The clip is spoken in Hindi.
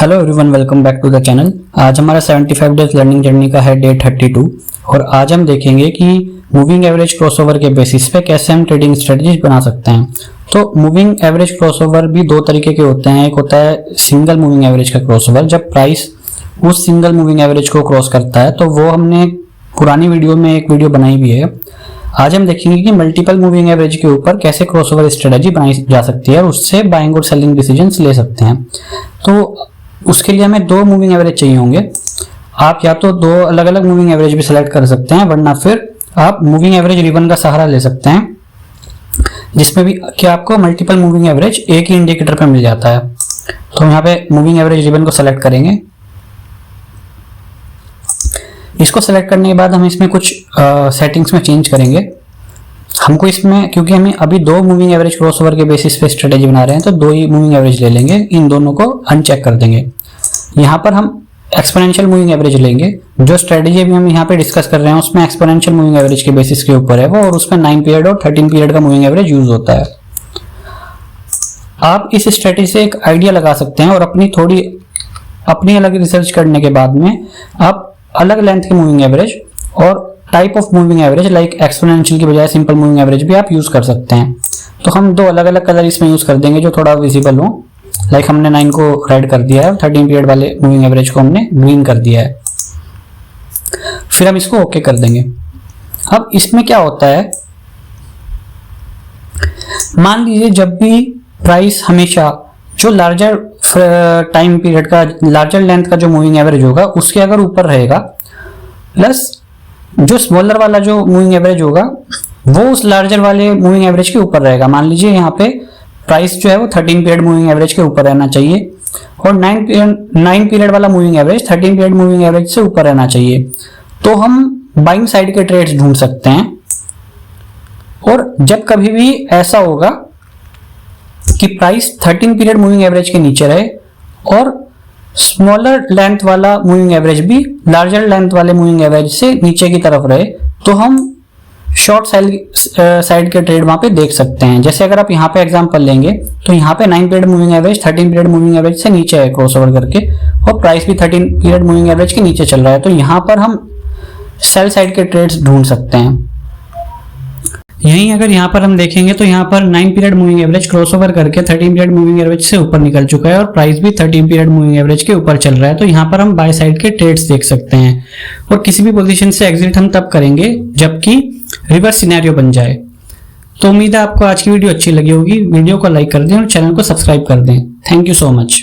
Hello everyone, welcome back to the channel. आज हमारा 75 डेज लर्निंग जर्नी का है डे 32 और आज हम देखेंगे कि मूविंग एवरेज क्रॉसओवर के बेसिस पे कैसे हम ट्रेडिंग स्ट्रेटजीज बना सकते हैं। तो मूविंग एवरेज क्रॉसओवर भी दो तरीके के होते हैं। एक होता है सिंगल मूविंग एवरेज का क्रॉसओवर, जब प्राइस उस सिंगल मूविंग एवरेज को क्रॉस करता है, तो वो हमने पुरानी वीडियो में एक वीडियो बनाई भी है। आज हम देखेंगे कि मल्टीपल मूविंग एवरेज के ऊपर कैसे क्रॉसओवर स्ट्रेटजी बनाई जा सकती है और उससे बाइंग और सेलिंग डिसीजंस ले सकते हैं। तो उसके लिए हमें दो मूविंग एवरेज चाहिए होंगे। आप या तो दो अलग अलग मूविंग एवरेज भी सिलेक्ट कर सकते हैं, वरना फिर आप मूविंग एवरेज रिबन का सहारा ले सकते हैं, जिसमें भी कि आपको मल्टीपल मूविंग एवरेज एक ही इंडिकेटर पे मिल जाता है। तो हम यहाँ पे मूविंग एवरेज रिबन को सेलेक्ट करेंगे। इसको सेलेक्ट करने के बाद हम इसमें कुछ सेटिंग्स में चेंज करेंगे। हमको इसमें, क्योंकि हमें अभी दो मूविंग एवरेज क्रॉसओवर के बेसिस पे स्ट्रेटेजी बना रहे हैं, तो दो ही मूविंग एवरेज ले लेंगे। इन दोनों को अनचेक कर देंगे। यहाँ पर हम एक्सपोनेंशियल मूविंग एवरेज लेंगे। जो स्ट्रेटेजी अभी हम यहाँ पे डिस्कस कर रहे हैं उसमें एक्सपोनेंशियल मूविंग एवरेज के बेसिस के ऊपर है वो, और उसमें 9 पीरियड और 13 पीरियड का मूविंग एवरेज यूज होता है। आप इस स्ट्रेटेजी से एक आइडिया लगा सकते हैं और अपनी अलग रिसर्च करने के बाद में आप अलग लेंथ के मूविंग एवरेज और type of moving average like exponential की बजाय सिंपल मूविंग एवरेज भी आप यूज कर सकते हैं। तो हम दो अलग अलग कलर इसमें यूज कर देंगे जो थोड़ा विजिबल हो। लाइक हमने 9 को रेड कर दिया है, 13 पीरियड वाले मूविंग एवरेज को हमने ग्रीन कर दिया है। फिर हम इसको ओके कर देंगे। अब इसमें क्या होता है, मान लीजिए जब भी प्राइस हमेशा जो लार्जर टाइम पीरियड का, लार्जर लेंथ का जो मूविंग एवरेज होगा उसके अगर ऊपर रहेगा, प्लस जो स्मॉलर वाला जो मूविंग एवरेज होगा वो उस लार्जर वाले मूविंग एवरेज के ऊपर रहेगा। मान लीजिए यहाँ पे प्राइस जो है वो 13 पीरियड मूविंग एवरेज के ऊपर रहना चाहिए और 9 पीरियड वाला moving average 13 period moving average से ऊपर रहना चाहिए। तो हम बाइंग साइड के ट्रेड्स ढूंढ सकते हैं। और जब कभी भी ऐसा होगा कि प्राइस 13 पीरियड मूविंग एवरेज के नीचे रहे और स्मॉलर लेंथ वाला मूविंग एवरेज भी लार्जर लेंथ वाले मूविंग एवरेज से नीचे की तरफ रहे, तो हम शॉर्ट साइड के ट्रेड वहां पे देख सकते हैं। जैसे अगर आप यहाँ पे एग्जांपल लेंगे तो यहाँ पे 9 period moving average 13 period moving average से नीचे है क्रॉसओवर करके, और प्राइस भी 13 पीरियड मूविंग एवरेज के नीचे चल रहा है। तो यहाँ पर हम सेल साइड के ट्रेड्स ढूंढ सकते हैं। यहीं अगर यहाँ पर हम देखेंगे तो यहाँ पर 9 पीरियड मूविंग एवरेज क्रॉसओवर करके 13 पीरियड मूविंग एवरेज से ऊपर निकल चुका है और प्राइस भी 13 पीरियड मूविंग एवरेज के ऊपर चल रहा है। तो यहाँ पर हम बाय साइड के ट्रेड्स देख सकते हैं और किसी भी पोजीशन से एग्जिट हम तब करेंगे जबकि रिवर्स सिनेरियो बन जाए। तो उम्मीद है आपको आज की वीडियो अच्छी लगी होगी। वीडियो को लाइक कर दें और चैनल को सब्सक्राइब कर दें। Thank you so much.